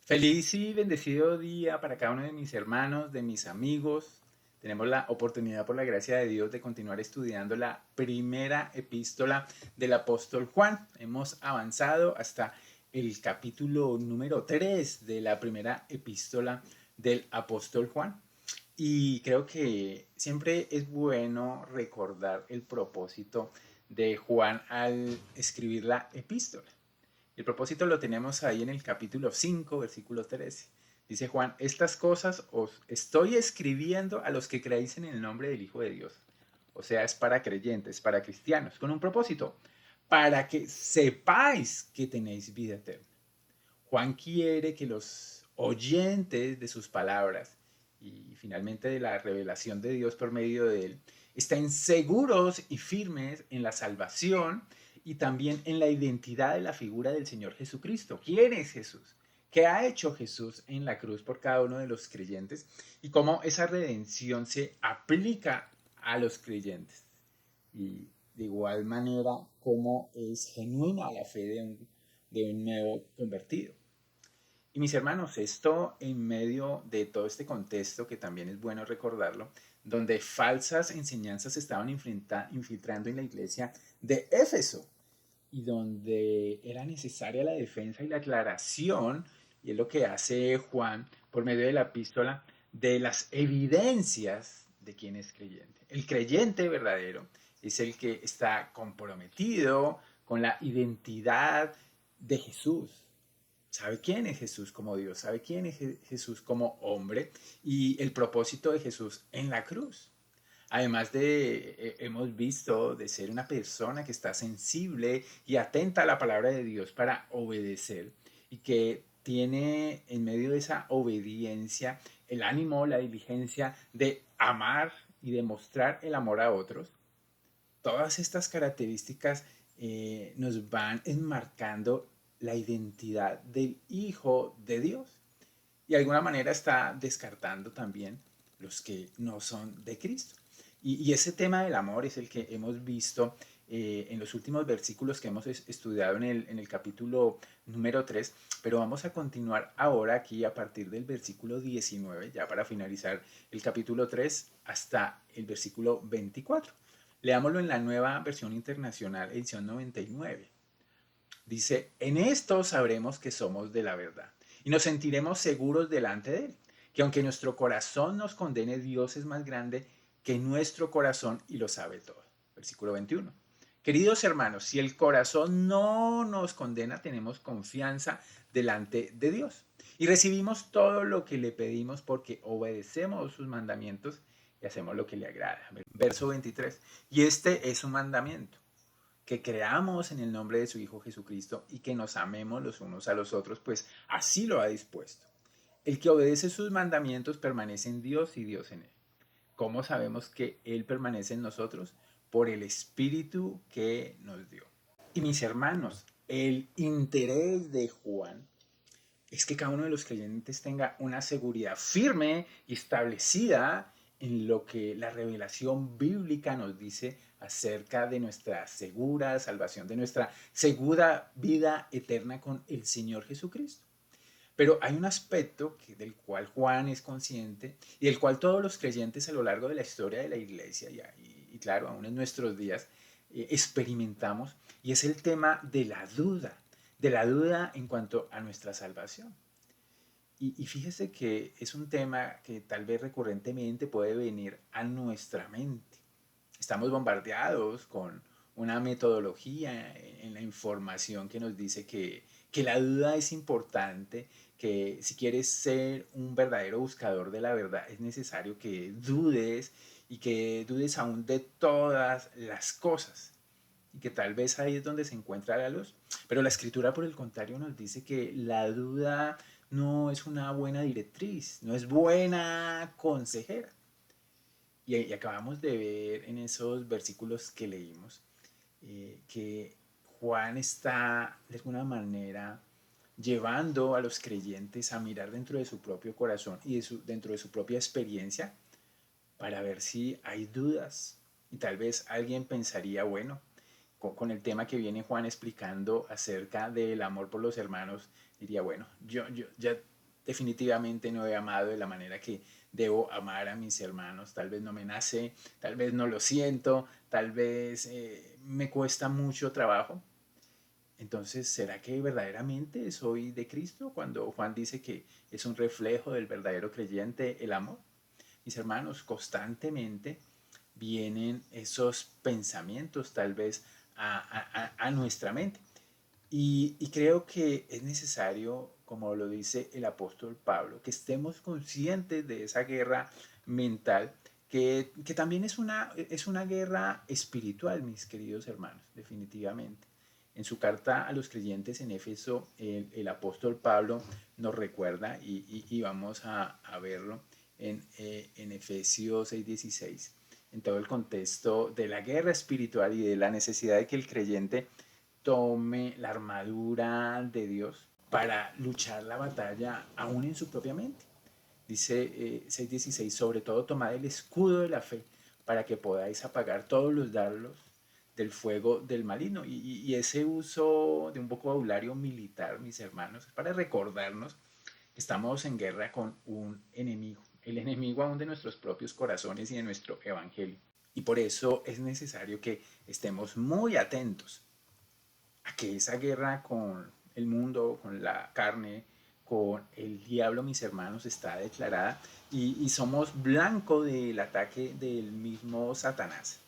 Feliz y bendecido día para cada uno de mis hermanos, de mis amigos. Tenemos la oportunidad, por la gracia de Dios, de continuar estudiando la primera epístola del apóstol Juan. Hemos avanzado hasta el capítulo número 3 de la primera epístola del apóstol Juan. Y creo que siempre es bueno recordar el propósito de Juan al escribir la epístola. El propósito lo tenemos ahí en el capítulo 5, versículo 13. Dice Juan, estas cosas os estoy escribiendo a los que creéis en el nombre del Hijo de Dios. O sea, es para creyentes, para cristianos, con un propósito, para que sepáis que tenéis vida eterna. Juan quiere que los oyentes de sus palabras y finalmente de la revelación de Dios por medio de él estén seguros y firmes en la salvación y también en la identidad de la figura del Señor Jesucristo. ¿Quién es Jesús? ¿Qué ha hecho Jesús en la cruz por cada uno de los creyentes? Y cómo esa redención se aplica a los creyentes. Y de igual manera, cómo es genuina la fe de un nuevo convertido. Y mis hermanos, esto en medio de todo este contexto, que también es bueno recordarlo, donde falsas enseñanzas estaban infiltrando en la iglesia de Éfeso y donde era necesaria la defensa y la aclaración, y es lo que hace Juan por medio de la epístola, de las evidencias de quién es creyente. El creyente verdadero es el que está comprometido con la identidad de Jesús, sabe quién es Jesús como Dios, sabe quién es Jesús como hombre y el propósito de Jesús en la cruz. Además hemos visto de ser una persona que está sensible y atenta a la palabra de Dios para obedecer y que tiene en medio de esa obediencia el ánimo, la diligencia de amar y demostrar el amor a otros. Todas estas características nos van enmarcando la identidad del Hijo de Dios. Y de alguna manera está descartando también los que no son de Cristo. Y ese tema del amor es el que hemos visto en los últimos versículos que hemos estudiado en el capítulo número 3, pero vamos a continuar ahora aquí a partir del versículo 19, ya para finalizar el capítulo 3 hasta el versículo 24. Leámoslo en la nueva versión internacional, edición 99. Dice, en esto sabremos que somos de la verdad y nos sentiremos seguros delante de Él, que aunque nuestro corazón nos condene, Dios es más grande que nuestro corazón y lo sabe todo. Versículo 21. Queridos hermanos, si el corazón no nos condena, tenemos confianza delante de Dios y recibimos todo lo que le pedimos porque obedecemos sus mandamientos y hacemos lo que le agrada. Verso 23. Y este es un mandamiento, que creamos en el nombre de su Hijo Jesucristo y que nos amemos los unos a los otros, pues así lo ha dispuesto. El que obedece sus mandamientos permanece en Dios y Dios en él. ¿Cómo sabemos que Él permanece en nosotros? Por el Espíritu que nos dio. Y mis hermanos, el interés de Juan es que cada uno de los creyentes tenga una seguridad firme y establecida en lo que la revelación bíblica nos dice acerca de nuestra segura salvación, de nuestra segura vida eterna con el Señor Jesucristo. Pero hay un aspecto del cual Juan es consciente y del cual todos los creyentes a lo largo de la historia de la iglesia y claro, aún en nuestros días, experimentamos, y es el tema de la duda en cuanto a nuestra salvación. Y fíjese que es un tema que tal vez recurrentemente puede venir a nuestra mente. Estamos bombardeados con una metodología en la información que nos dice que la duda es importante, que si quieres ser un verdadero buscador de la verdad es necesario que dudes y que dudes aún de todas las cosas y que tal vez ahí es donde se encuentra la luz. Pero la escritura, por el contrario, nos dice que la duda no es una buena directriz, no es buena consejera. Y acabamos de ver en esos versículos que leímos que Juan está de alguna manera llevando a los creyentes a mirar dentro de su propio corazón y dentro de su propia experiencia para ver si hay dudas. Y tal vez alguien pensaría, bueno, con el tema que viene Juan explicando acerca del amor por los hermanos, diría, bueno, yo ya definitivamente no he amado de la manera que debo amar a mis hermanos. Tal vez no me nace, tal vez no lo siento, tal vez me cuesta mucho trabajo. Entonces, ¿será que verdaderamente soy de Cristo cuando Juan dice que es un reflejo del verdadero creyente el amor? Mis hermanos, constantemente vienen esos pensamientos tal vez a nuestra mente. Y creo que es necesario, como lo dice el apóstol Pablo, que estemos conscientes de esa guerra mental, que también es una guerra espiritual, mis queridos hermanos, definitivamente. En su carta a los creyentes en Éfeso, el apóstol Pablo nos recuerda, y vamos a verlo en Efesios 6:16, en todo el contexto de la guerra espiritual y de la necesidad de que el creyente tome la armadura de Dios para luchar la batalla aún en su propia mente. Dice 6:16, sobre todo tomad el escudo de la fe para que podáis apagar todos los dardos del fuego del maligno. Y ese uso de un vocabulario militar, mis hermanos, es para recordarnos que estamos en guerra con un enemigo, el enemigo aún de nuestros propios corazones y de nuestro evangelio. Y por eso es necesario que estemos muy atentos a que esa guerra con el mundo, con la carne, con el diablo, mis hermanos, está declarada y somos blanco del ataque del mismo Satanás,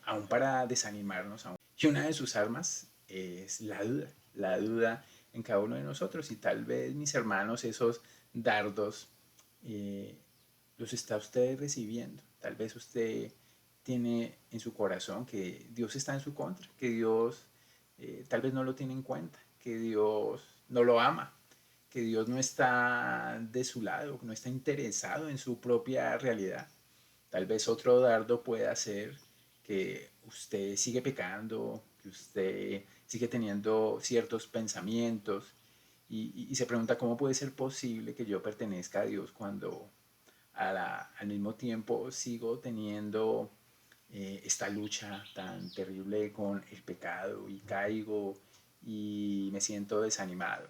aún para desanimarnos. Aún. Y una de sus armas es la duda en cada uno de nosotros. Y tal vez, mis hermanos, esos dardos los está usted recibiendo. Tal vez usted tiene en su corazón que Dios está en su contra, que Dios tal vez no lo tiene en cuenta, que Dios no lo ama, que Dios no está de su lado, no está interesado en su propia realidad. Tal vez otro dardo pueda ser que usted sigue pecando, que usted sigue teniendo ciertos pensamientos y se pregunta cómo puede ser posible que yo pertenezca a Dios cuando al mismo tiempo sigo teniendo esta lucha tan terrible con el pecado y caigo y me siento desanimado.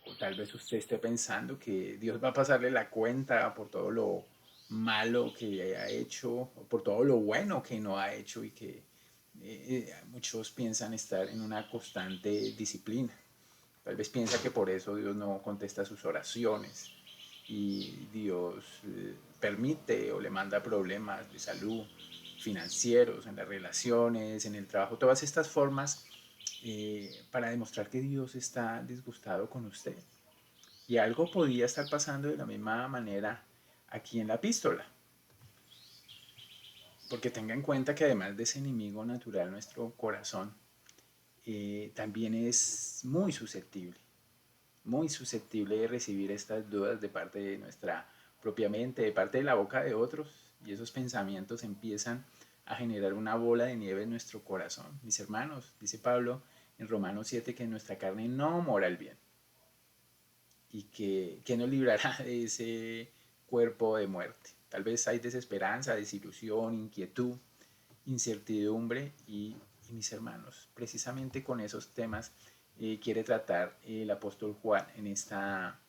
O tal vez usted esté pensando que Dios va a pasarle la cuenta por todo lo malo que ha hecho, o por todo lo bueno que no ha hecho y que muchos piensan estar en una constante disciplina. Tal vez piensa que por eso Dios no contesta sus oraciones y Dios permite o le manda problemas de salud, financieros, en las relaciones, en el trabajo, todas estas formas para demostrar que Dios está disgustado con usted. Y algo podía estar pasando de la misma manera aquí en la epístola. Porque tenga en cuenta que además de ese enemigo natural, nuestro corazón también es muy susceptible de recibir estas dudas de parte de nuestra propia mente, de parte de la boca de otros, y esos pensamientos empiezan a generar una bola de nieve en nuestro corazón. Mis hermanos, dice Pablo en Romanos 7 que nuestra carne no mora el bien y que nos librará de ese cuerpo de muerte. Tal vez hay desesperanza, desilusión, inquietud, incertidumbre y mis hermanos, precisamente con esos temas quiere tratar el apóstol Juan en esta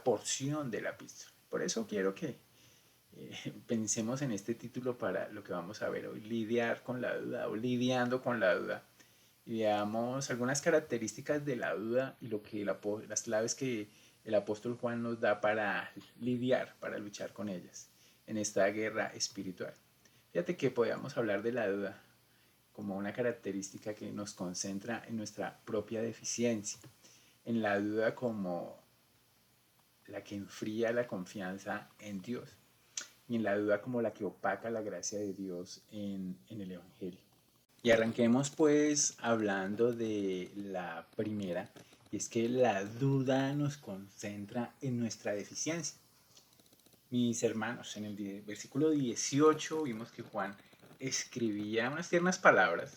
porción de la epístola. Por eso quiero que pensemos en este título para lo que vamos a ver hoy, lidiar con la duda o lidiando con la duda. Y veamos algunas características de la duda y lo que las claves que el apóstol Juan nos da para lidiar, para luchar con ellas en esta guerra espiritual. Fíjate que podemos hablar de la duda como una característica que nos concentra en nuestra propia deficiencia, en la duda como la que enfría la confianza en Dios y en la duda como la que opaca la gracia de Dios en el Evangelio. Y arranquemos pues hablando de la primera, y es que la duda nos concentra en nuestra deficiencia. Mis hermanos, en el versículo 18 vimos que Juan escribía unas tiernas palabras,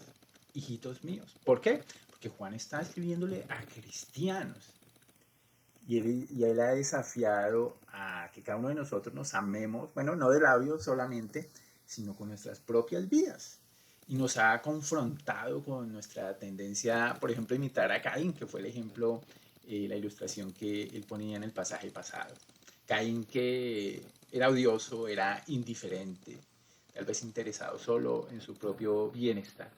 hijitos míos. ¿Por qué? Porque Juan está escribiéndole a cristianos. Y él ha desafiado a que cada uno de nosotros nos amemos, bueno, no de labios solamente, sino con nuestras propias vidas. Y nos ha confrontado con nuestra tendencia, por ejemplo, a imitar a Caín, que fue el ejemplo la ilustración que él ponía en el pasaje pasado. Caín, que era odioso, era indiferente, tal vez interesado solo en su propio bienestar.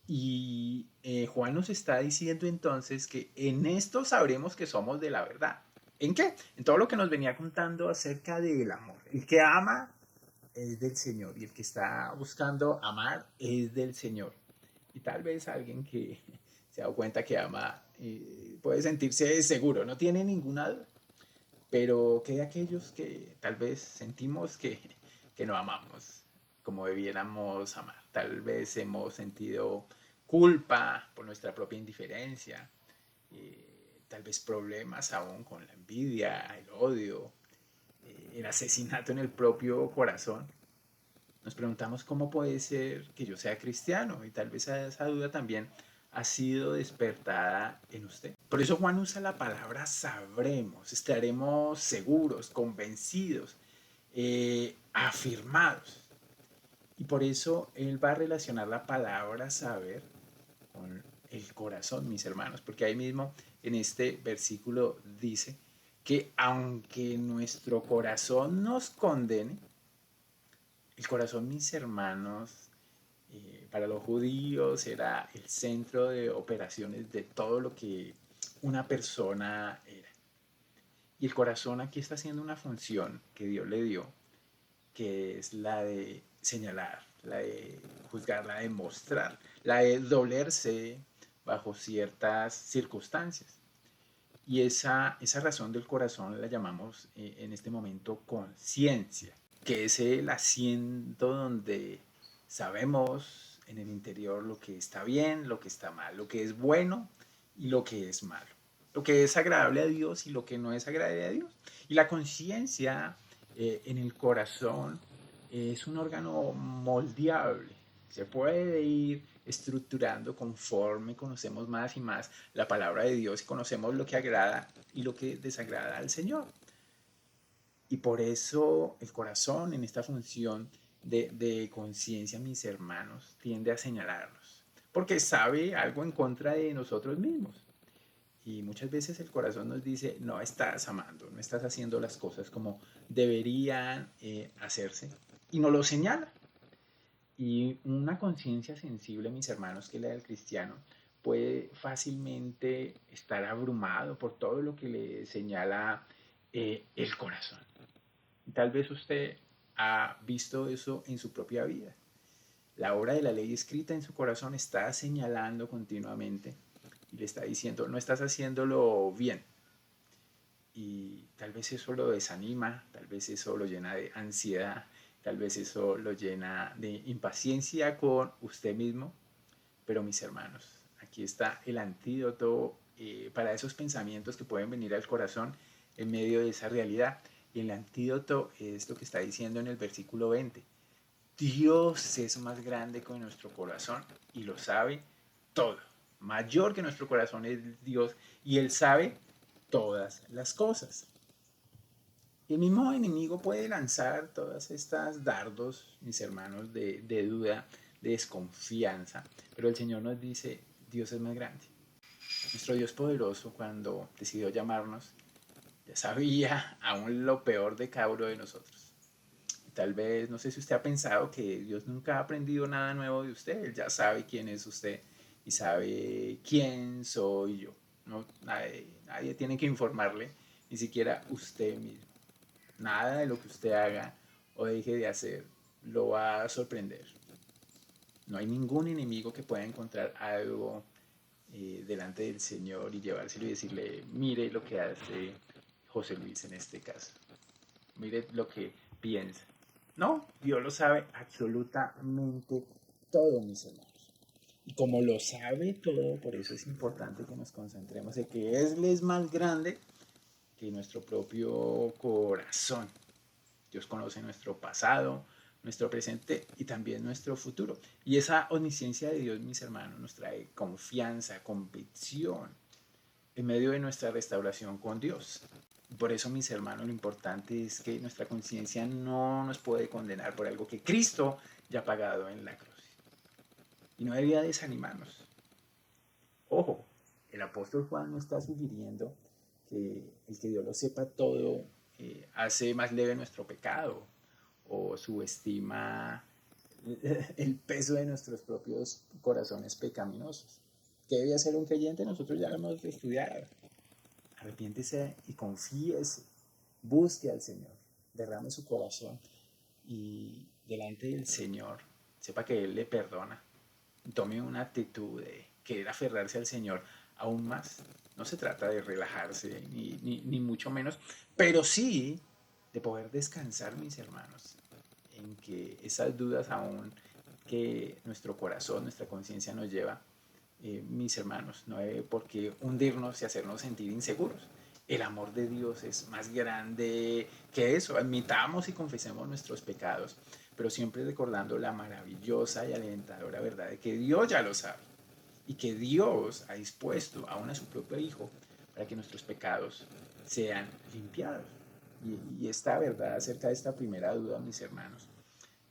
Y Juan nos está diciendo entonces que en esto sabremos que somos de la verdad. ¿En qué? En todo lo que nos venía contando acerca del amor. El que ama es del Señor y el que está buscando amar es del Señor. Y tal vez alguien que se ha dado cuenta que ama puede sentirse seguro, no tiene ninguna duda. Pero que hay aquellos que tal vez sentimos que no amamos como debiéramos amar. Tal vez hemos sentido culpa por nuestra propia indiferencia, tal vez problemas aún con la envidia, el odio, el asesinato en el propio corazón. Nos preguntamos cómo puede ser que yo sea cristiano y tal vez esa duda también ha sido despertada en usted. Por eso Juan usa la palabra sabremos, estaremos seguros, convencidos, afirmados. Y por eso él va a relacionar la palabra saber con el corazón, mis hermanos, porque ahí mismo en este versículo dice que aunque nuestro corazón nos condene, el corazón, mis hermanos, para los judíos era el centro de operaciones de todo lo que una persona era. Y el corazón aquí está haciendo una función que Dios le dio, que es la de señalar, la de juzgar, la de mostrar, la de dolerse bajo ciertas circunstancias. Y esa razón del corazón la llamamos en este momento conciencia, que es el asiento donde sabemos en el interior lo que está bien, lo que está mal, lo que es bueno y lo que es malo, lo que es agradable a Dios y lo que no es agradable a Dios. Y la conciencia en el corazón es un órgano moldeable, se puede ir estructurando conforme conocemos más y más la palabra de Dios y conocemos lo que agrada y lo que desagrada al Señor. Y por eso el corazón en esta función de conciencia, mis hermanos, tiende a señalarnos, porque sabe algo en contra de nosotros mismos. Y muchas veces el corazón nos dice, no estás amando, no estás haciendo las cosas como deberían hacerse, y nos lo señala. Y una conciencia sensible, mis hermanos, que la del cristiano, puede fácilmente estar abrumado por todo lo que le señala el corazón. Tal vez usted ha visto eso en su propia vida. La obra de la ley escrita en su corazón está señalando continuamente y le está diciendo, no estás haciéndolo bien. Y tal vez eso lo desanima, tal vez eso lo llena de ansiedad, tal vez eso lo llena de impaciencia con usted mismo. Pero mis hermanos, aquí está el antídoto para esos pensamientos que pueden venir al corazón en medio de esa realidad. Y el antídoto es lo que está diciendo en el versículo 20. Dios es más grande que nuestro corazón y lo sabe todo. Mayor que nuestro corazón es Dios y Él sabe todas las cosas. El mismo enemigo puede lanzar todas estas dardos, mis hermanos, de duda, de desconfianza, pero el Señor nos dice, Dios es más grande. Nuestro Dios poderoso, cuando decidió llamarnos, ya sabía aún lo peor de cada uno de nosotros. Tal vez, no sé si usted ha pensado que Dios nunca ha aprendido nada nuevo de usted, Él ya sabe quién es usted y sabe quién soy yo. No, nadie tiene que informarle, ni siquiera usted mismo. Nada de lo que usted haga o deje de hacer lo va a sorprender. No hay ningún enemigo que pueda encontrar algo delante del Señor y llevárselo y decirle, mire lo que hace José Luis en este caso. Mire lo que piensa. No, Dios lo sabe absolutamente todo, mis hermanos. Y como lo sabe todo, por eso es importante que nos concentremos en que Él es más grande que nuestro propio corazón. Dios conoce nuestro pasado, nuestro presente y también nuestro futuro. Y esa omnisciencia de Dios, mis hermanos, nos trae confianza, convicción en medio de nuestra restauración con Dios. Por eso, mis hermanos, lo importante es que nuestra conciencia no nos puede condenar por algo que Cristo ya ha pagado en la cruz. Y no debería desanimarnos. Ojo, el apóstol Juan no está sugiriendo que el que Dios lo sepa todo hace más leve nuestro pecado o subestima el peso de nuestros propios corazones pecaminosos. ¿Qué debe hacer un creyente? Nosotros ya lo hemos estudiado. Arrepiéntese y confíese, busque al Señor, derrame su corazón y delante del Señor sepa que Él le perdona. Tome una actitud de querer aferrarse al Señor aún más. No se trata de relajarse, ni mucho menos, pero sí de poder descansar, mis hermanos, en que esas dudas aún que nuestro corazón, nuestra conciencia nos lleva, mis hermanos, no hay por qué hundirnos y hacernos sentir inseguros. El amor de Dios es más grande que eso. Admitamos y confesemos nuestros pecados, pero siempre recordando la maravillosa y alentadora verdad de que Dios ya lo sabe y que Dios ha dispuesto aún a su propio Hijo para que nuestros pecados sean limpiados. Y esta verdad acerca de esta primera duda, mis hermanos,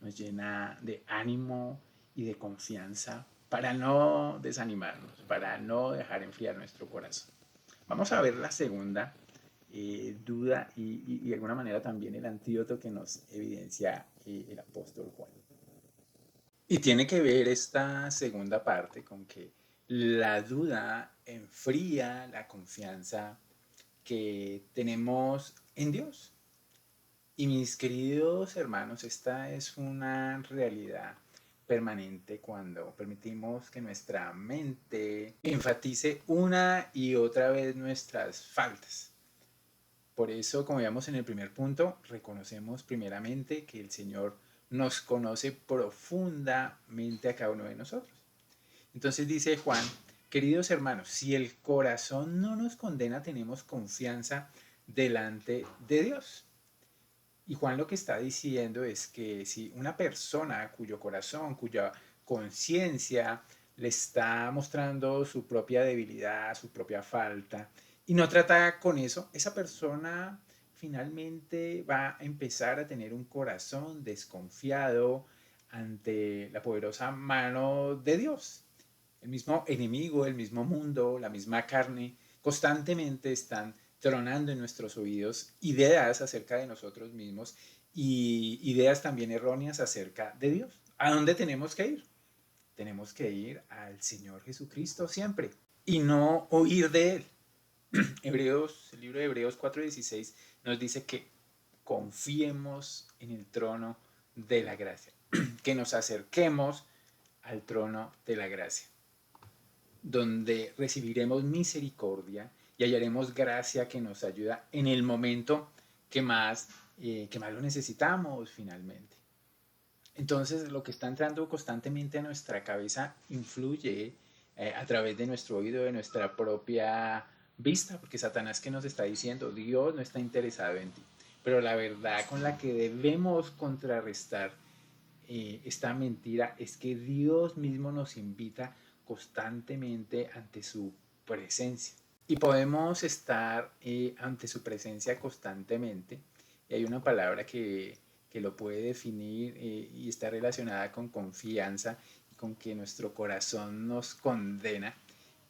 nos llena de ánimo y de confianza para no desanimarnos, para no dejar enfriar nuestro corazón. Vamos a ver la segunda duda y de alguna manera también el antídoto que nos evidencia el apóstol Juan. Y tiene que ver esta segunda parte con que la duda enfría la confianza que tenemos en Dios. Y mis queridos hermanos, esta es una realidad permanente cuando permitimos que nuestra mente enfatice una y otra vez nuestras faltas. Por eso, como veíamos en el primer punto, reconocemos primeramente que el Señor nos conoce profundamente a cada uno de nosotros. Entonces dice Juan, queridos hermanos, si el corazón no nos condena, tenemos confianza delante de Dios. Y Juan lo que está diciendo es que si una persona cuyo corazón, cuya conciencia le está mostrando su propia debilidad, su propia falta, y no trata con eso, esa persona finalmente va a empezar a tener un corazón desconfiado ante la poderosa mano de Dios. El mismo enemigo, el mismo mundo, la misma carne, constantemente están tronando en nuestros oídos ideas acerca de nosotros mismos y ideas también erróneas acerca de Dios. ¿A dónde tenemos que ir? Tenemos que ir al Señor Jesucristo siempre y no oír de Él. Hebreos, el libro de Hebreos 4:16 nos dice que confiemos en el trono de la gracia, que nos acerquemos al trono de la gracia, donde recibiremos misericordia y hallaremos gracia que nos ayuda en el momento que más lo necesitamos finalmente. Entonces, lo que está entrando constantemente a nuestra cabeza influye a través de nuestro oído, de nuestra propia vista, porque Satanás que nos está diciendo, Dios no está interesado en ti. Pero la verdad con la que debemos contrarrestar esta mentira es que Dios mismo nos invita constantemente ante su presencia. Y podemos estar ante su presencia constantemente. Y hay una palabra que lo puede definir y está relacionada con confianza y con que nuestro corazón nos condena.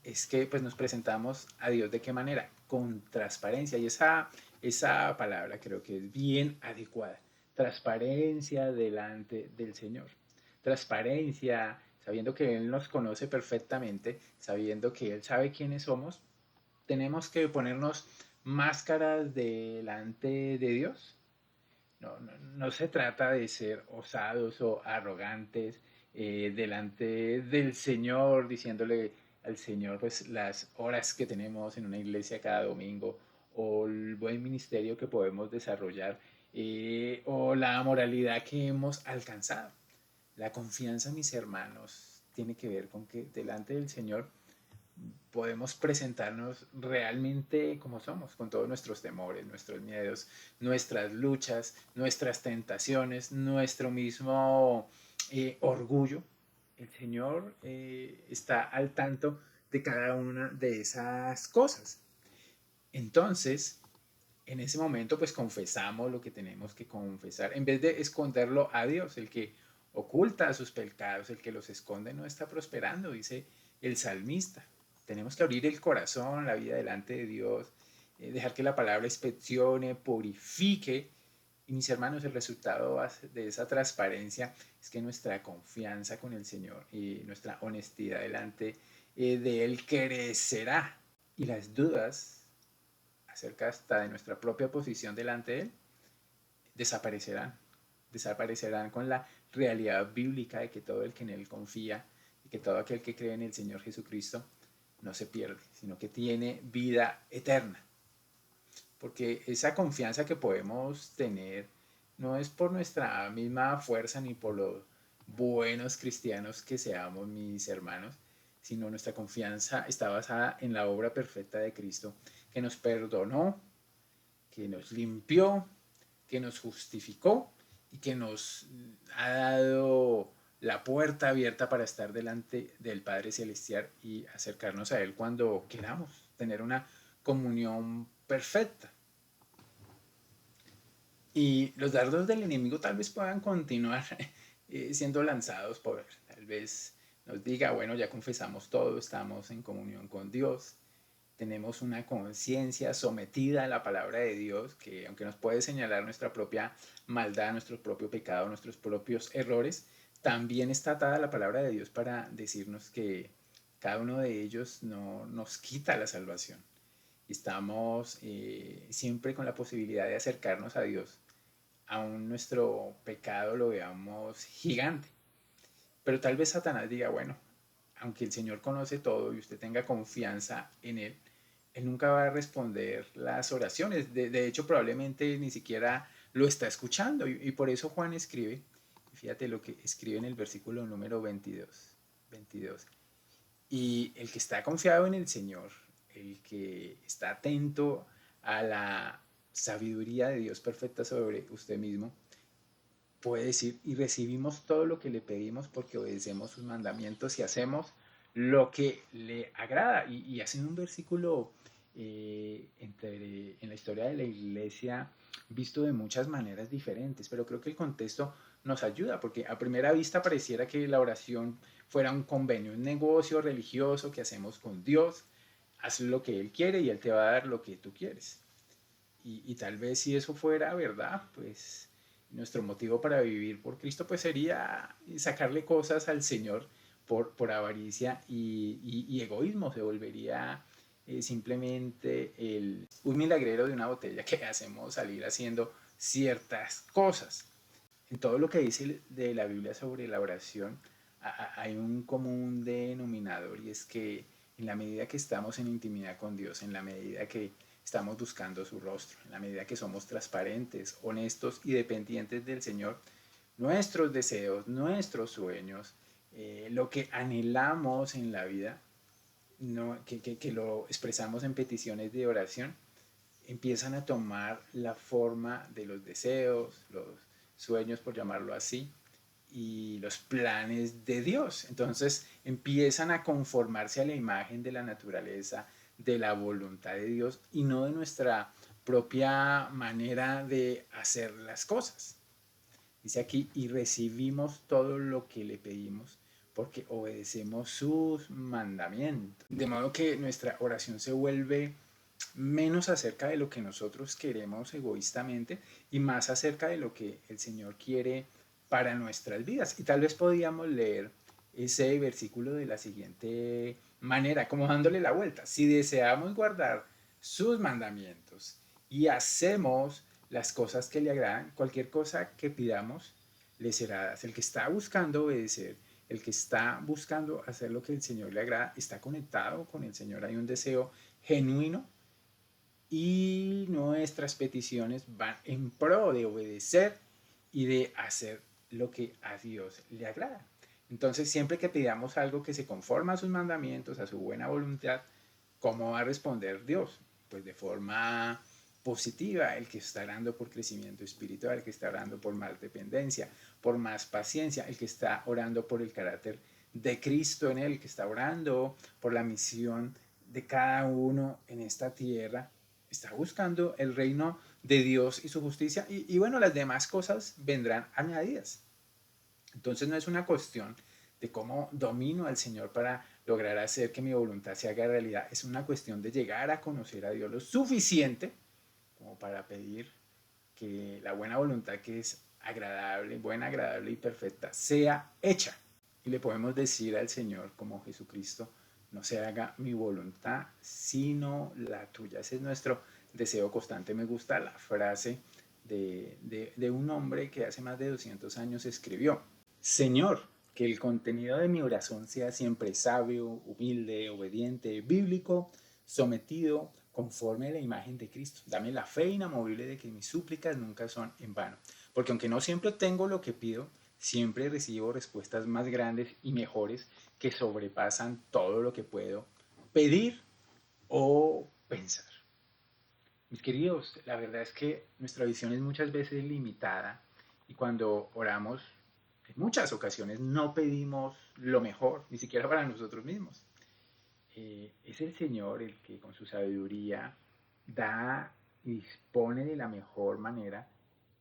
Es que pues nos presentamos a Dios de qué manera? Con transparencia. Y esa palabra creo que es bien adecuada. Transparencia delante del Señor. Transparencia, sabiendo que Él nos conoce perfectamente, sabiendo que Él sabe quiénes somos, tenemos que ponernos máscaras delante de Dios. No se trata de ser osados o arrogantes delante del Señor, diciéndole al Señor pues las horas que tenemos en una iglesia cada domingo o el buen ministerio que podemos desarrollar o la moralidad que hemos alcanzado. La confianza, mis hermanos, tiene que ver con que delante del Señor podemos presentarnos realmente como somos, con todos nuestros temores, nuestros miedos, nuestras luchas, nuestras tentaciones, nuestro mismo orgullo. El Señor está al tanto de cada una de esas cosas. Entonces, en ese momento, pues confesamos lo que tenemos que confesar, en vez de esconderlo a Dios, el que oculta sus pecados, el que los esconde no está prosperando, dice el salmista. Tenemos que abrir el corazón, la vida delante de Dios, dejar que la palabra inspeccione, purifique. Y mis hermanos, el resultado de esa transparencia es que nuestra confianza con el Señor y nuestra honestidad delante de Él crecerá. Y las dudas acerca hasta de nuestra propia posición delante de Él desaparecerán. Desaparecerán con la realidad bíblica de que todo el que en Él confía y que todo aquel que cree en el Señor Jesucristo no se pierde, sino que tiene vida eterna. Porque esa confianza que podemos tener no es por nuestra misma fuerza ni por los buenos cristianos que seamos, mis hermanos, sino nuestra confianza está basada en la obra perfecta de Cristo, que nos perdonó, que nos limpió, que nos justificó y que nos ha dado la puerta abierta para estar delante del Padre Celestial y acercarnos a Él cuando queramos, tener una comunión perfecta. Y los dardos del enemigo tal vez puedan continuar siendo lanzados por él. Tal vez nos diga, bueno, ya confesamos todo, estamos en comunión con Dios, tenemos una conciencia sometida a la palabra de Dios, que aunque nos puede señalar nuestra propia maldad, nuestro propio pecado, nuestros propios errores, también está atada a la palabra de Dios para decirnos que cada uno de ellos no nos quita la salvación. Estamos siempre con la posibilidad de acercarnos a Dios, aún nuestro pecado lo veamos gigante. Pero tal vez Satanás diga, bueno, aunque el Señor conoce todo y usted tenga confianza en Él, Él nunca va a responder las oraciones. De hecho, probablemente ni siquiera lo está escuchando. Y por eso Juan escribe, fíjate lo que escribe en el versículo número 22. Y el que está confiado en el Señor, el que está atento a la sabiduría de Dios perfecta sobre usted mismo, puede decir, y recibimos todo lo que le pedimos porque obedecemos sus mandamientos y hacemos lo que le agrada. Y hacen un versículo en la historia de la iglesia visto de muchas maneras diferentes, pero creo que el contexto nos ayuda, porque a primera vista pareciera que la oración fuera un convenio, un negocio religioso que hacemos con Dios. Haz lo que Él quiere y Él te va a dar lo que tú quieres. Y tal vez si eso fuera verdad, pues nuestro motivo para vivir por Cristo pues sería sacarle cosas al Señor por avaricia y egoísmo. Se volvería simplemente un milagrero de una botella que hacemos salir haciendo ciertas cosas. En todo lo que dice de la Biblia sobre la oración hay un común denominador, y es que en la medida que estamos en intimidad con Dios, en la medida que estamos buscando su rostro, en la medida que somos transparentes, honestos y dependientes del Señor, nuestros deseos, nuestros sueños, lo que anhelamos en la vida, que lo expresamos en peticiones de oración, empiezan a tomar la forma de los deseos, los sueños, por llamarlo así, y los planes de Dios. Entonces empiezan a conformarse a la imagen de la naturaleza, de la voluntad de Dios y no de nuestra propia manera de hacer las cosas. Dice aquí, y recibimos todo lo que le pedimos porque obedecemos sus mandamientos. De modo que nuestra oración se vuelve menos acerca de lo que nosotros queremos egoístamente y más acerca de lo que el Señor quiere para nuestras vidas. Y tal vez podíamos leer ese versículo de la siguiente manera, como dándole la vuelta. Si deseamos guardar sus mandamientos y hacemos las cosas que le agradan, cualquier cosa que pidamos le será dada. El que está buscando obedecer, el que está buscando hacer lo que el Señor le agrada, está conectado con el Señor. Hay un deseo genuino y nuestras peticiones van en pro de obedecer y de hacer lo que a Dios le agrada. Entonces, siempre que pidamos algo que se conforma a sus mandamientos, a su buena voluntad, ¿cómo va a responder Dios? Pues de forma positiva. El que está orando por crecimiento espiritual, el que está orando por más dependencia, por más paciencia, el que está orando por el carácter de Cristo en él, el que está orando por la misión de cada uno en esta tierra, está buscando el reino de Dios y su justicia, y bueno, las demás cosas vendrán añadidas. Entonces no es una cuestión de cómo domino al Señor para lograr hacer que mi voluntad se haga realidad. Es una cuestión de llegar a conocer a Dios lo suficiente como para pedir que la buena voluntad que es agradable, buena, agradable y perfecta sea hecha. Y le podemos decir al Señor como Jesucristo, no se haga mi voluntad, sino la tuya. Ese es nuestro deseo constante. Me gusta la frase de un hombre que hace más de 200 años escribió, Señor, que el contenido de mi oración sea siempre sabio, humilde, obediente, bíblico, sometido, conforme a la imagen de Cristo. Dame la fe inamovible de que mis súplicas nunca son en vano. Porque aunque no siempre tengo lo que pido, siempre recibo respuestas más grandes y mejores que sobrepasan todo lo que puedo pedir o pensar. Mis queridos, la verdad es que nuestra visión es muchas veces limitada y cuando oramos, en muchas ocasiones no pedimos lo mejor, ni siquiera para nosotros mismos. Es el Señor el que con su sabiduría da y dispone de la mejor manera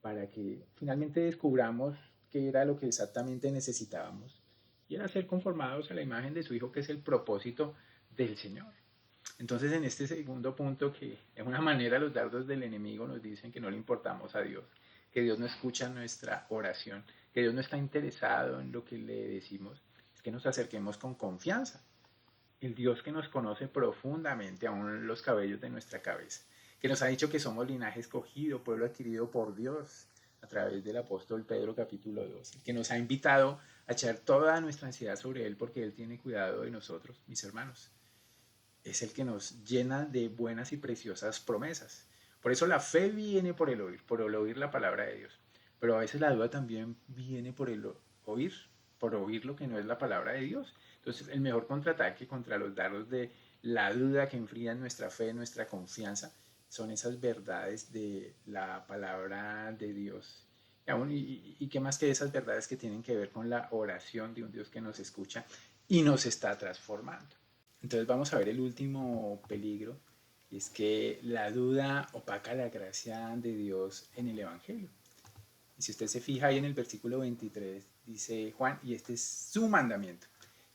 para que finalmente descubramos qué era lo que exactamente necesitábamos y era ser conformados a la imagen de su Hijo, que es el propósito del Señor. Entonces, en este segundo punto, que de alguna manera los dardos del enemigo nos dicen que no le importamos a Dios, que Dios no escucha nuestra oración, que Dios no está interesado en lo que le decimos, es que nos acerquemos con confianza. El Dios que nos conoce profundamente, aún los cabellos de nuestra cabeza, que nos ha dicho que somos linaje escogido, pueblo adquirido por Dios, a través del apóstol Pedro capítulo 2, que nos ha invitado a echar toda nuestra ansiedad sobre Él porque Él tiene cuidado de nosotros, mis hermanos. Es el que nos llena de buenas y preciosas promesas. Por eso la fe viene por el oír la palabra de Dios. Pero a veces la duda también viene oír, por oír lo que no es la palabra de Dios. Entonces el mejor contraataque contra los dardos de la duda que enfrían nuestra fe, nuestra confianza, son esas verdades de la palabra de Dios. Y qué más que esas verdades que tienen que ver con la oración de un Dios que nos escucha y nos está transformando. Entonces vamos a ver el último peligro, y es que la duda opaca la gracia de Dios en el Evangelio. Y si usted se fija ahí en el versículo 23, dice Juan, y este es su mandamiento,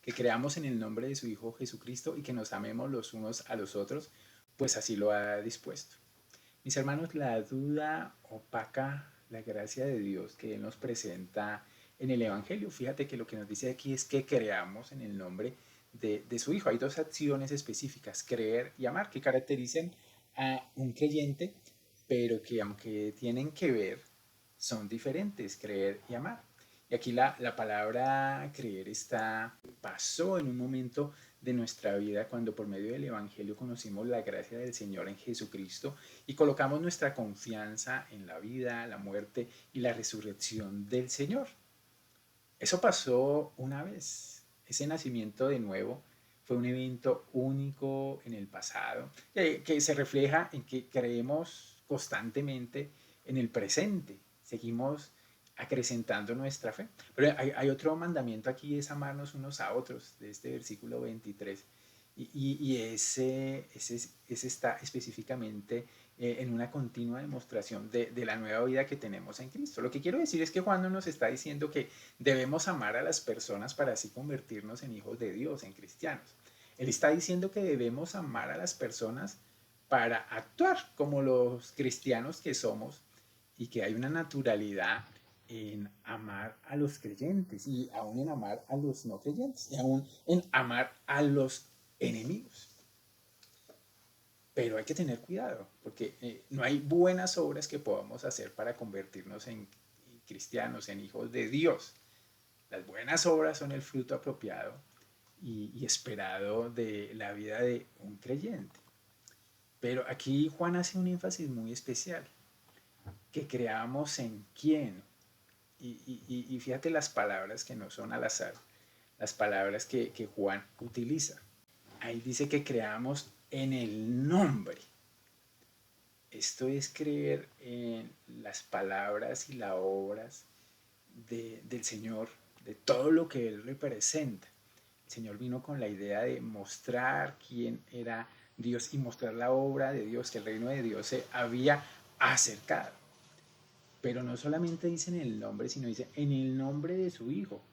que creamos en el nombre de su Hijo Jesucristo y que nos amemos los unos a los otros, pues así lo ha dispuesto. Mis hermanos, la duda opaca la gracia de Dios que Él nos presenta en el Evangelio. Fíjate que lo que nos dice aquí es que creamos en el nombre de su Hijo. Hay dos acciones específicas, creer y amar, que caracterizan a un creyente, pero que aunque tienen que ver, son diferentes, creer y amar. Y aquí la palabra creer pasó en un momento de nuestra vida cuando por medio del Evangelio conocimos la gracia del Señor en Jesucristo y colocamos nuestra confianza en la vida, la muerte y la resurrección del Señor. Eso pasó una vez. Ese nacimiento de nuevo fue un evento único en el pasado que se refleja en que creemos constantemente en el presente. Seguimos acrecentando nuestra fe. Pero hay otro mandamiento aquí, es amarnos unos a otros, de este versículo 23. Y ese está específicamente en una continua demostración de la nueva vida que tenemos en Cristo. Lo que quiero decir es que Juan no nos está diciendo que debemos amar a las personas para así convertirnos en hijos de Dios, en cristianos. Él está diciendo que debemos amar a las personas para actuar como los cristianos que somos y que hay una naturalidad en amar a los creyentes y aún en amar a los no creyentes y aún en amar a los enemigos. Pero hay que tener cuidado, porque no hay buenas obras que podamos hacer para convertirnos en cristianos, en hijos de Dios. Las buenas obras son el fruto apropiado y esperado de la vida de un creyente. Pero aquí Juan hace un énfasis muy especial, que creamos en quién. Y fíjate las palabras que no son al azar, las palabras que Juan utiliza. Ahí dice que creamos en el nombre. Esto es creer en las palabras y las obras del Señor, de todo lo que Él representa. El Señor vino con la idea de mostrar quién era Dios y mostrar la obra de Dios, que el reino de Dios se había acercado. Pero no solamente dice en el nombre, sino dice en el nombre de su Hijo.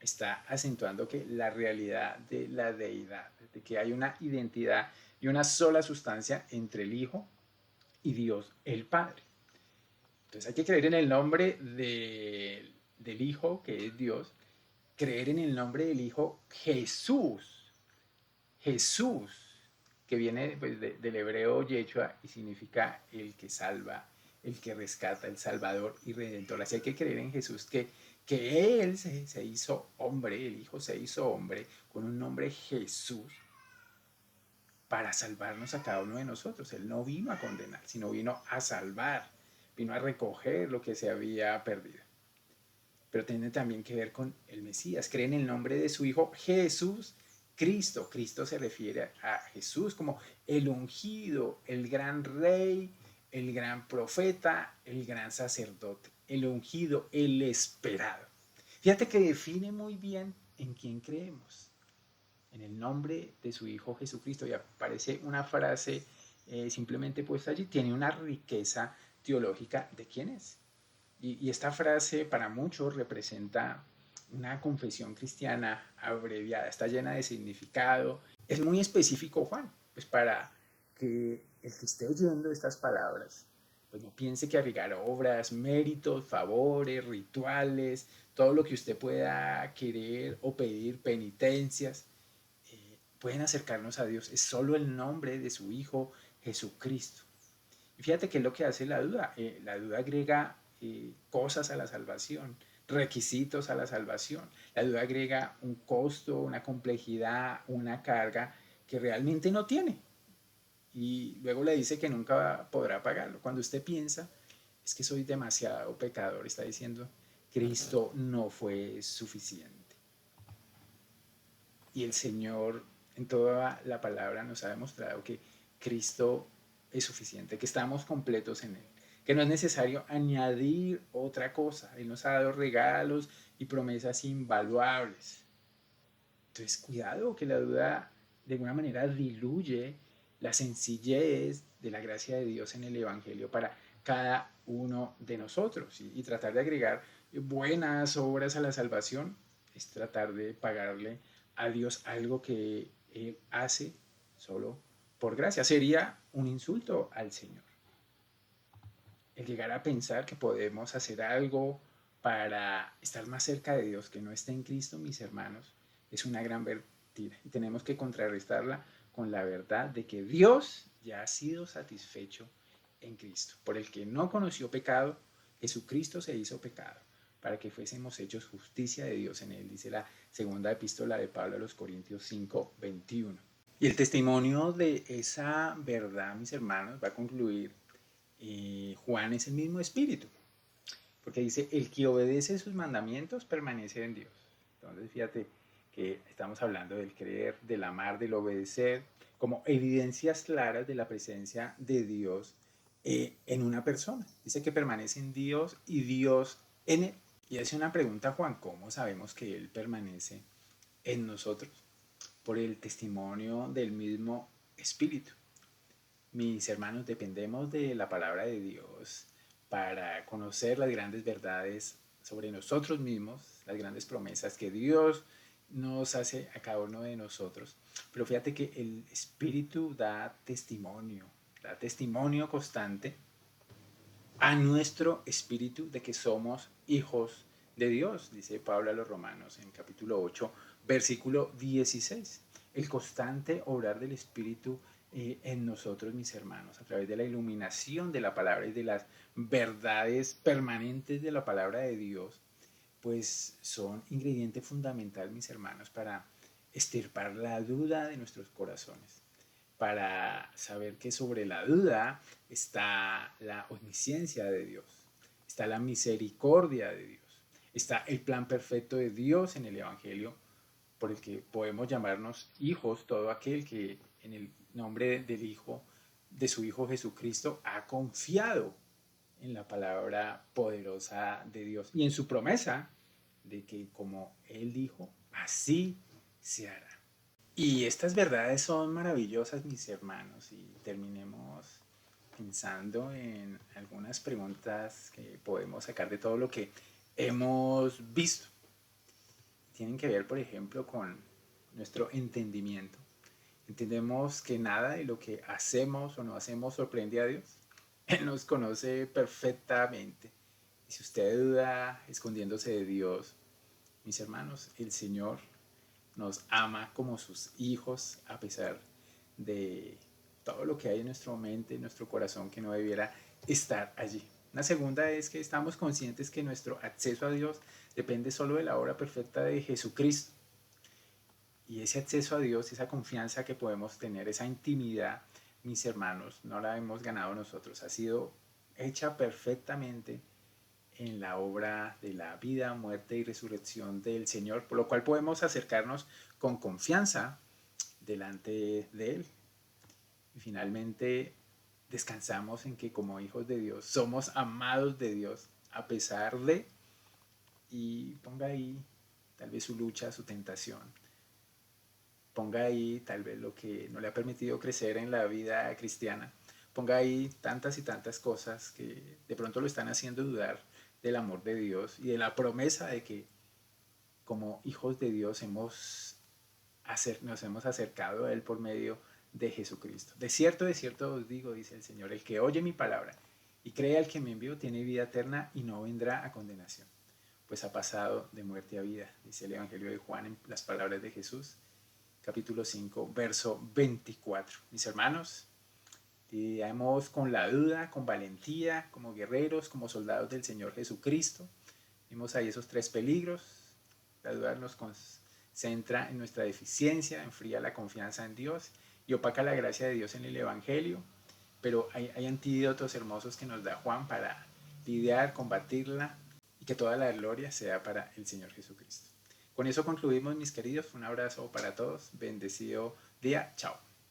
está acentuando que la realidad de la deidad, de que hay una identidad y una sola sustancia entre el Hijo y Dios el Padre. Entonces hay que creer en el nombre del Hijo, que es Dios, creer en el nombre del Hijo Jesús, Jesús, que viene pues, del hebreo yechua y significa el que salva, el que rescata, el salvador y redentor. Así hay que creer en Jesús, que Él se hizo hombre, el Hijo se hizo hombre con un nombre Jesús para salvarnos a cada uno de nosotros. Él no vino a condenar, sino vino a salvar, vino a recoger lo que se había perdido. Pero tiene también que ver con el Mesías. Cree en el nombre de su Hijo Jesús Cristo. Cristo se refiere a Jesús como el ungido, el gran rey, el gran profeta, el gran sacerdote, el ungido, el esperado. Fíjate que define muy bien en quién creemos. En el nombre de su Hijo Jesucristo. Y aparece una frase simplemente puesta allí. Tiene una riqueza teológica de quién es. Y esta frase para muchos representa una confesión cristiana abreviada, está llena de significado. Es muy específico, Juan, pues para que el que esté oyendo estas palabras, pues no piense que agregar obras, méritos, favores, rituales, todo lo que usted pueda querer o pedir, penitencias, pueden acercarnos a Dios. Es solo el nombre de su Hijo Jesucristo. Y fíjate qué es lo que hace la duda. La duda agrega cosas a la salvación, requisitos a la salvación. La duda agrega un costo, una complejidad, una carga que realmente no tiene. Y luego le dice que nunca podrá pagarlo. Cuando usted piensa, es que soy demasiado pecador, está diciendo, Cristo no fue suficiente. Y el Señor en toda la palabra nos ha demostrado que Cristo es suficiente, que estamos completos en Él, que no es necesario añadir otra cosa. Él nos ha dado regalos y promesas invaluables. Entonces, cuidado, que la duda de alguna manera diluye la sencillez de la gracia de Dios en el Evangelio para cada uno de nosotros. Y tratar de agregar buenas obras a la salvación es tratar de pagarle a Dios algo que Él hace solo por gracia. Sería un insulto al Señor. El llegar a pensar que podemos hacer algo para estar más cerca de Dios que no esté en Cristo, mis hermanos, es una gran mentira. Y tenemos que contrarrestarla con la verdad de que Dios ya ha sido satisfecho en Cristo. Por el que no conoció pecado, Jesucristo se hizo pecado para que fuésemos hechos justicia de Dios en él, dice la segunda epístola de Pablo a los Corintios 5:21. Y el testimonio de esa verdad, mis hermanos, va a concluir Juan es el mismo espíritu, porque dice, el que obedece sus mandamientos permanece en Dios. Entonces, fíjate que estamos hablando del creer, del amar, del obedecer, como evidencias claras de la presencia de Dios en una persona. Dice que permanece en Dios y Dios en él. Y hace una pregunta, Juan, ¿cómo sabemos que Él permanece en nosotros? Por el testimonio del mismo Espíritu. Mis hermanos, dependemos de la palabra de Dios para conocer las grandes verdades sobre nosotros mismos, las grandes promesas que Dios nos hace a cada uno de nosotros. Pero fíjate que el Espíritu da testimonio constante a nuestro espíritu de que somos hijos de Dios, dice Pablo a los Romanos en capítulo 8, versículo 16. El constante obrar del Espíritu en nosotros, mis hermanos, a través de la iluminación de la palabra y de las verdades permanentes de la palabra de Dios, pues son ingrediente fundamental, mis hermanos, para extirpar la duda de nuestros corazones, para saber que sobre la duda está la omnisciencia de Dios, está la misericordia de Dios, está el plan perfecto de Dios en el Evangelio, por el que podemos llamarnos hijos, todo aquel que en el nombre del Hijo, de su Hijo Jesucristo, ha confiado en la palabra poderosa de Dios y en su promesa de que como Él dijo, así se hará. Y estas verdades son maravillosas, mis hermanos, y terminemos pensando en algunas preguntas que podemos sacar de todo lo que hemos visto. tienen que ver, por ejemplo, con nuestro entendimiento. Entendemos que nada de lo que hacemos o no hacemos sorprende a Dios. Él nos conoce perfectamente. Y si usted duda escondiéndose de Dios, mis hermanos, el Señor nos ama como sus hijos a pesar de todo lo que hay en nuestra mente, en nuestro corazón que no debiera estar allí. La segunda es que estamos conscientes que nuestro acceso a Dios depende solo de la obra perfecta de Jesucristo. Y ese acceso a Dios, esa confianza que podemos tener, esa intimidad, mis hermanos, no la hemos ganado nosotros, ha sido hecha perfectamente en la obra de la vida, muerte y resurrección del Señor, por lo cual podemos acercarnos con confianza delante de Él. Y finalmente descansamos en que como hijos de Dios somos amados de Dios a pesar de, y ponga ahí tal vez su lucha, su tentación, ponga ahí tal vez lo que no le ha permitido crecer en la vida cristiana, ponga ahí tantas y tantas cosas que de pronto lo están haciendo dudar del amor de Dios y de la promesa de que como hijos de Dios nos hemos acercado a Él por medio de Jesucristo. De cierto os digo, dice el Señor, el que oye mi palabra y cree al que me envió tiene vida eterna y no vendrá a condenación, pues ha pasado de muerte a vida, dice el Evangelio de Juan en las palabras de Jesús, capítulo 5, verso 24. Mis hermanos, digamos con la duda, con valentía, como guerreros, como soldados del Señor Jesucristo. Vimos ahí esos tres peligros. La duda nos concentra en nuestra deficiencia, enfría la confianza en Dios y opaca la gracia de Dios en el Evangelio. Pero hay antídotos hermosos que nos da Juan para lidiar, combatirla y que toda la gloria sea para el Señor Jesucristo. Con eso concluimos, mis queridos. Un abrazo para todos. Bendecido día. Chao.